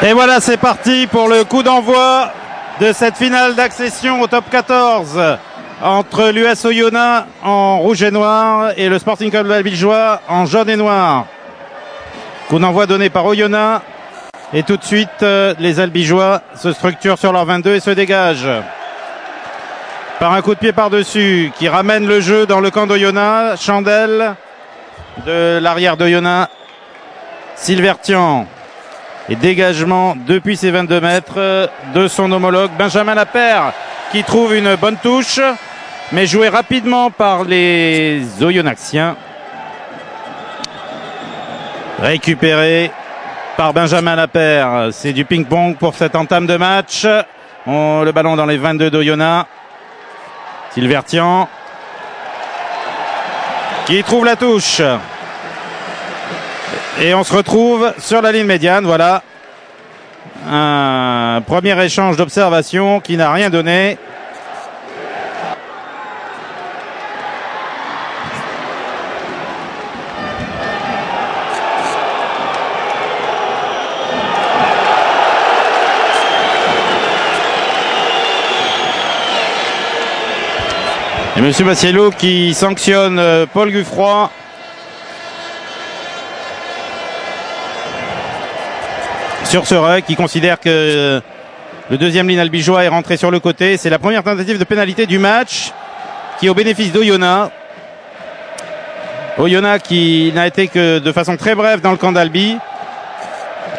Et voilà, c'est parti pour le coup d'envoi de cette finale d'accession au top 14 entre l'US Oyonnax en rouge et noir et le Sporting Club Albigeois en jaune et noir. Coup d'envoi donné par Oyonnax et tout de suite les Albigeois se structurent sur leur 22 et se dégagent par un coup de pied par-dessus qui ramène le jeu dans le camp d'Oyonnax. Chandelle de l'arrière d'Oyonnax, Silvertian. Et dégagement depuis ses 22 mètres de son homologue Benjamin Lapère qui trouve une bonne touche, mais joué rapidement par les Oyonnaxiens. Récupéré par Benjamin Lapère. C'est du ping-pong pour cette entame de match. Le ballon dans les 22 d'Oyonnax. Silvertian qui trouve la touche. Et on se retrouve sur la ligne médiane. Voilà un premier échange d'observation qui n'a rien donné. Et M. Bassiello qui sanctionne Paul Guffroy. Sur ce rug, qui considère que le deuxième ligne albigeois est rentré sur le côté. C'est la première tentative de pénalité du match qui est au bénéfice d'Oyonnax. Oyonnax qui n'a été que de façon très brève dans le camp d'Albi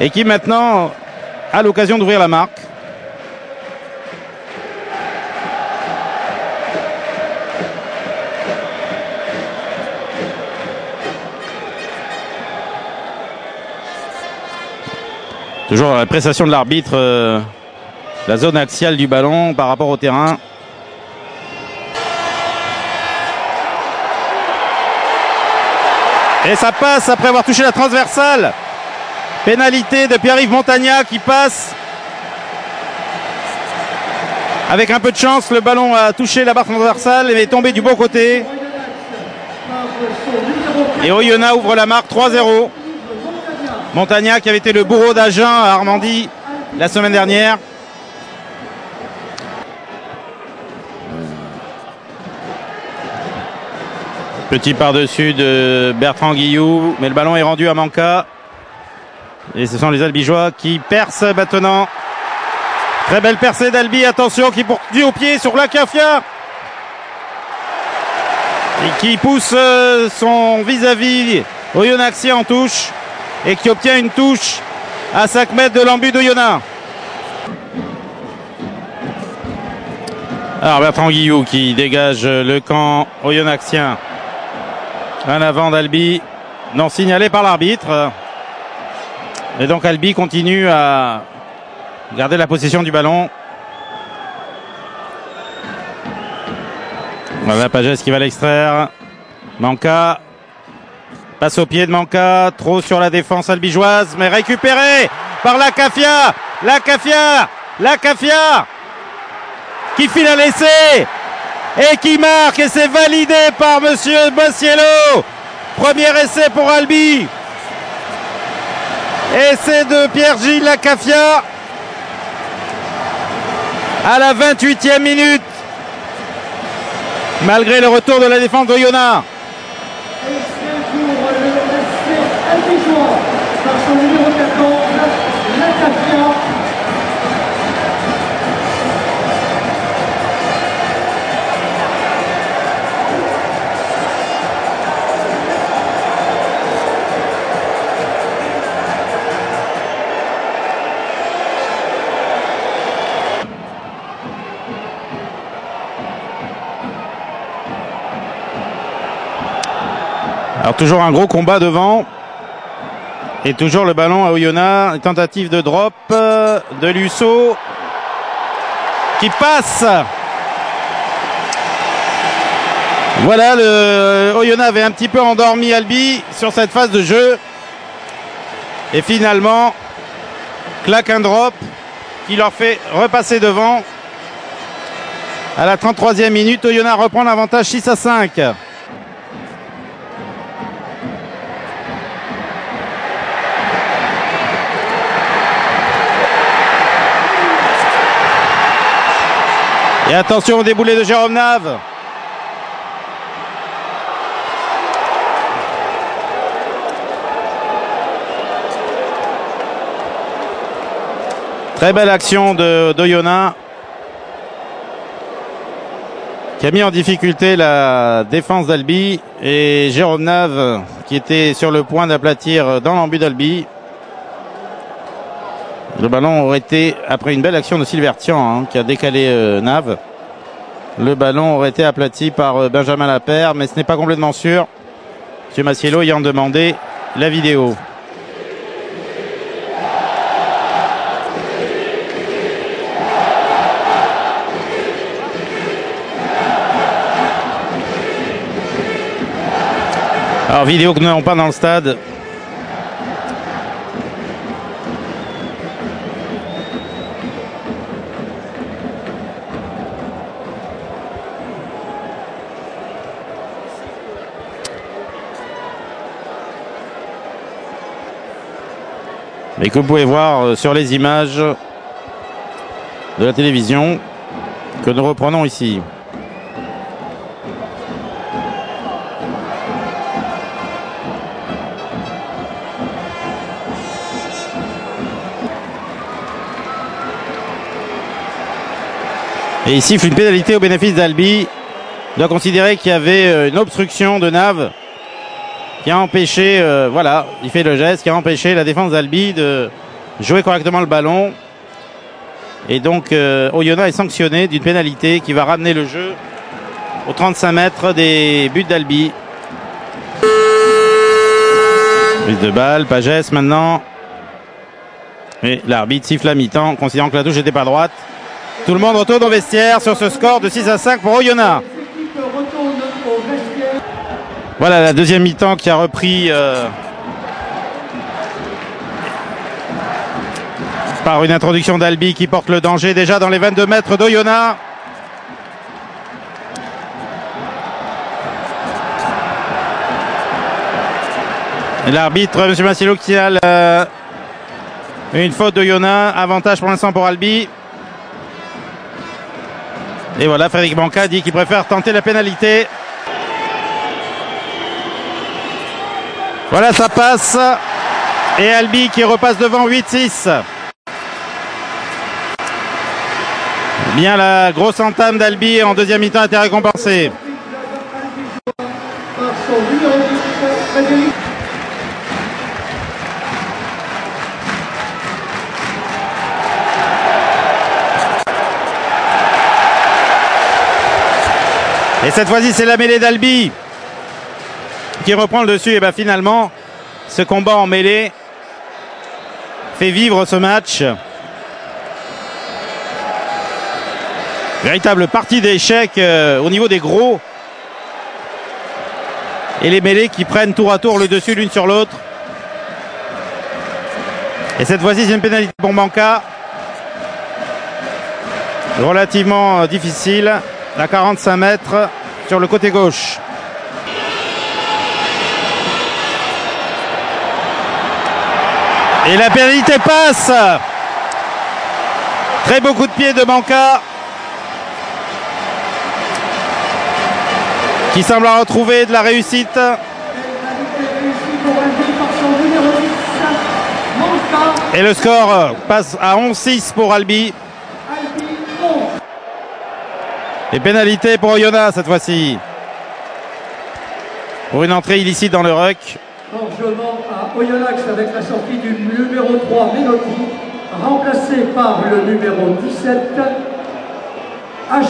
et qui maintenant a l'occasion d'ouvrir la marque. Toujours la prestation de l'arbitre, la zone axiale du ballon par rapport au terrain. Et ça passe après avoir touché la transversale. Pénalité de Pierre-Yves Montagnac qui passe. Avec un peu de chance, le ballon a touché la barre transversale et est tombé du bon côté. Et Oyonnax ouvre la marque 3-0. Montagnac qui avait été le bourreau d'Agen à Armandie la semaine dernière. Petit par-dessus de Bertrand Guillou, mais le ballon est rendu à Manka. Et ce sont les Albigeois qui percent maintenant. Très belle percée d'Albi, attention, qui poursuit au pied sur Lacafia. Et qui pousse son vis-à-vis Oyonnaxien en touche. Et qui obtient une touche à 5 mètres de l'embut d'Oyonnax. Alors Bertrand Guillou qui dégage le camp oyonnaxien. Un avant d'Albi, non signalé par l'arbitre. Et donc Albi continue à garder la possession du ballon. Voilà Pagès qui va l'extraire. Manka. Passe au pied de Manka, trop sur la défense albigeoise, mais récupéré par Lacafia. Lacafia qui file à l'essai et qui marque, et c'est validé par monsieur Bassiello. Premier essai pour Albi. Essai de Pierre-Gilles Lacafia à la 28e minute. Malgré le retour de la défense d'Oyonnax. Par son numéro 14, Lacafia. Alors toujours un gros combat devant. Et toujours le ballon à Oyonnax. Une tentative de drop de Lusso qui passe. Voilà, le Oyonnax avait un petit peu endormi Albi sur cette phase de jeu. Et finalement, claque un drop qui leur fait repasser devant. À la 33e minute, Oyonnax reprend l'avantage 6-5. Et attention au déboulé de Jérôme Nave. Très belle action d'Oyonnax qui a mis en difficulté la défense d'Albi et Jérôme Nave qui était sur le point d'aplatir dans l'embut d'Albi. Le ballon aurait été, après une belle action de Silvertian qui a décalé Nave, le ballon aurait été aplati par Benjamin Lapère, mais ce n'est pas complètement sûr. M. Massiello ayant demandé la vidéo. Alors vidéo que nous n'avons pas dans le stade. Mais que vous pouvez voir sur les images de la télévision que nous reprenons ici. Et ici, il fait une pénalité au bénéfice d'Albi. On doit considérer qu'il y avait une obstruction de Nave qui a empêché, voilà, il fait le geste, qui a empêché la défense d'Albi de jouer correctement le ballon. Et donc, Oyonnax est sanctionné d'une pénalité qui va ramener le jeu aux 35 mètres des buts d'Albi. Prise de balle, Pagès maintenant. Et l'arbitre siffle à mi-temps, considérant que la touche n'était pas droite. Tout le monde retourne au vestiaire sur ce score de 6-5 pour Oyonnax. Voilà la deuxième mi-temps qui a repris par une introduction d'Albi qui porte le danger déjà dans les 22 mètres d'Oyonnax. L'arbitre, M. Massiello, qui signale une faute d'Oyonnax. Avantage pour l'instant pour Albi. Et voilà, Frédéric Banca dit qu'il préfère tenter la pénalité. Voilà, ça passe. Et Albi qui repasse devant 8-6. Bien, la grosse entame d'Albi en deuxième mi-temps a été récompensée. Et cette fois-ci, c'est la mêlée d'Albi qui reprend le dessus. Et bien finalement, ce combat en mêlée fait vivre ce match. Véritable partie d'échecs au niveau des gros. Et les mêlées qui prennent tour à tour le dessus l'une sur l'autre. Et cette fois-ci, c'est une pénalité pour Banca. Relativement difficile. À 45 mètres sur le côté gauche. Et la pénalité passe. Très beau coup de pied de Banca qui semble retrouver de la réussite. Et le score passe à 11-6 pour Albi. Et pénalité pour Oyonnax cette fois-ci. Pour une entrée illicite dans le ruck. Largement à Oyonnax avec la sortie du numéro 3 Menotti, remplacé par le numéro 17 H.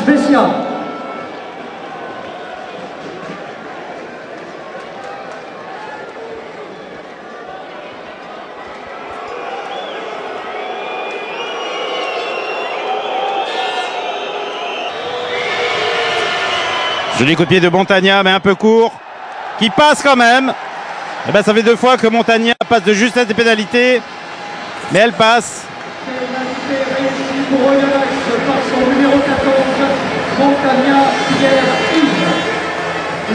Joli coup de pied de Montagna, mais un peu court, qui passe quand même. Et ben, ça fait 2 fois que Montagna passe de justesse des pénalités, mais elle passe. Pénalité réussie pour Oyonnax par son numéro 14, Montagna Pierre-Yves.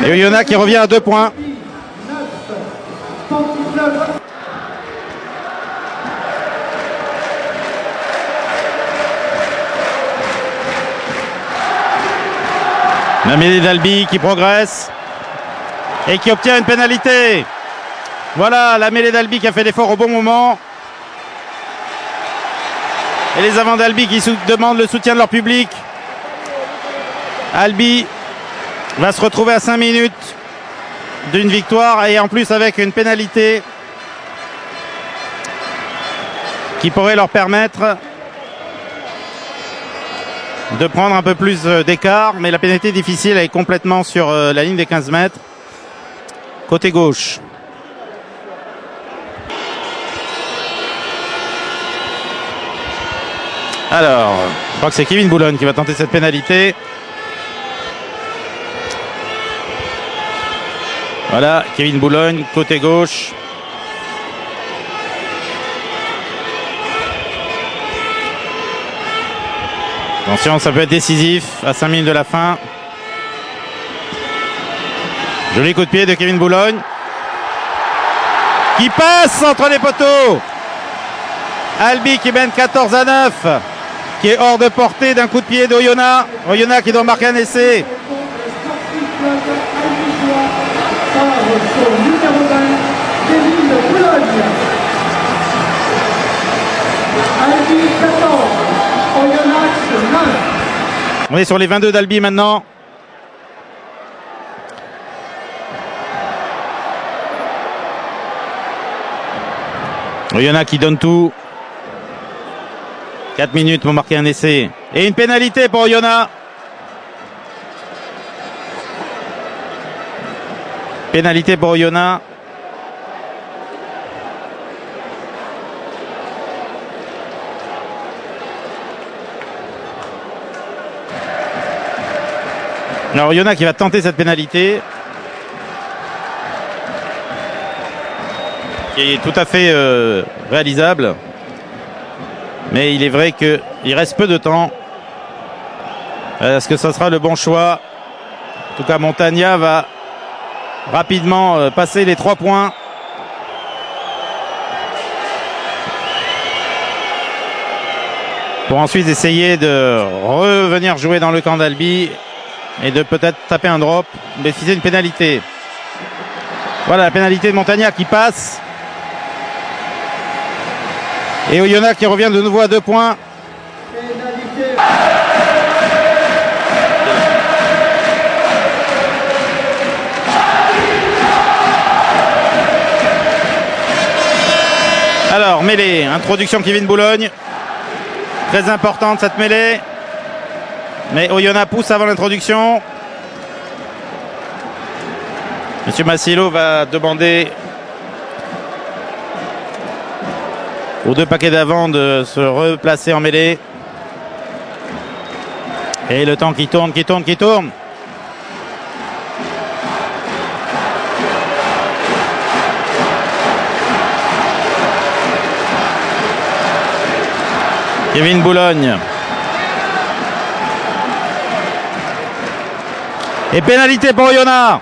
Et Oyonnax qui revient à 2 points. 9, Sporting Club. La mêlée d'Albi qui progresse et qui obtient une pénalité. Voilà la mêlée d'Albi qui a fait l'effort au bon moment. Et les avants d'Albi qui demandent le soutien de leur public. Albi va se retrouver à 5 minutes d'une victoire et en plus avec une pénalité qui pourrait leur permettre de prendre un peu plus d'écart, mais la pénalité est difficile, elle est complètement sur la ligne des 15 mètres, côté gauche. Alors, je crois que c'est Kevin Boulogne qui va tenter cette pénalité. Voilà, Kevin Boulogne, côté gauche. Attention, ça peut être décisif à 5 minutes de la fin. Joli coup de pied de Kevin Boulogne. Qui passe entre les poteaux. Albi qui mène 14-9. Qui est hors de portée d'un coup de pied d'Oyonnax. Oyonnax qui doit marquer un essai. On est sur les 22 d'Albi maintenant. Oyonnax qui donne tout. 4 minutes pour marquer un essai. Et une pénalité pour Oyonnax. Pénalité pour Oyonnax. Alors Oyonnax qui va tenter cette pénalité. Qui est tout à fait réalisable. Mais il est vrai qu'il reste peu de temps. Est-ce que ça sera le bon choix? En tout cas, Montagna va rapidement passer les 3 points. Pour ensuite essayer de revenir jouer dans le camp d'Albi et de peut-être taper un drop, bénéficier d'une pénalité. Voilà la pénalité de Montagna qui passe. Et Oyonnax qui revient de nouveau à 2 points. Alors, mêlée, introduction Kevin Boulogne. Très importante cette mêlée. Mais Oyonnax pousse avant l'introduction. Monsieur Massillo va demander aux 2 paquets d'avant de se replacer en mêlée. Et le temps qui tourne, qui tourne, qui tourne. Kevin Boulogne. Et pénalité pour Oyonnax.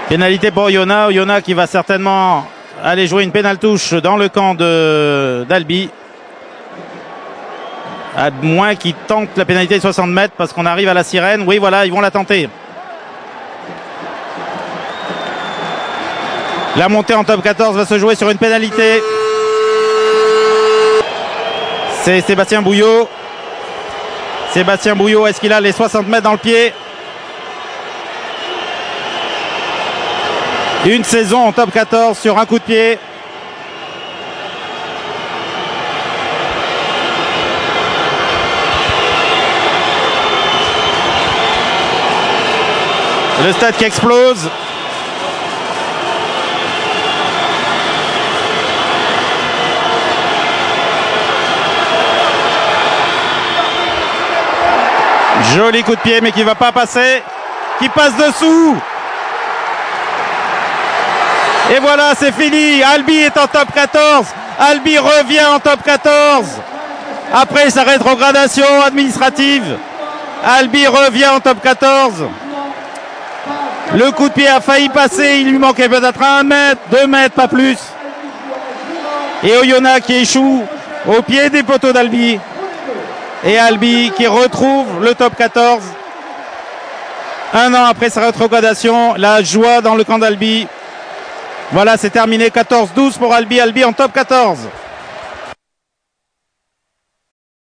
Pénalité pour Oyonnax. Oyonnax qui va certainement aller jouer une pénale-touche dans le camp d'Albi. À moins qu'ils tentent la pénalité de 60 mètres parce qu'on arrive à la sirène. Oui, voilà, ils vont la tenter. La montée en top 14 va se jouer sur une pénalité. C'est Sébastien Bouillot. Sébastien Bouillot, est-ce qu'il a les 60 mètres dans le pied? Une saison en top 14 sur un coup de pied. Le stade qui explose. Joli coup de pied mais qui ne va pas passer. Qui passe dessous. Et voilà, c'est fini. Albi est en top 14. Albi revient en top 14. Après sa rétrogradation administrative, Albi revient en top 14. Le coup de pied a failli passer. Il lui manquait peut-être 1 mètre, 2 mètres, pas plus. Et Oyonnax qui échoue au pied des poteaux d'Albi. Et Albi qui retrouve le top 14. Un an après sa rétrogradation, la joie dans le camp d'Albi. Voilà, c'est terminé. 14-12 pour Albi. Albi en top 14.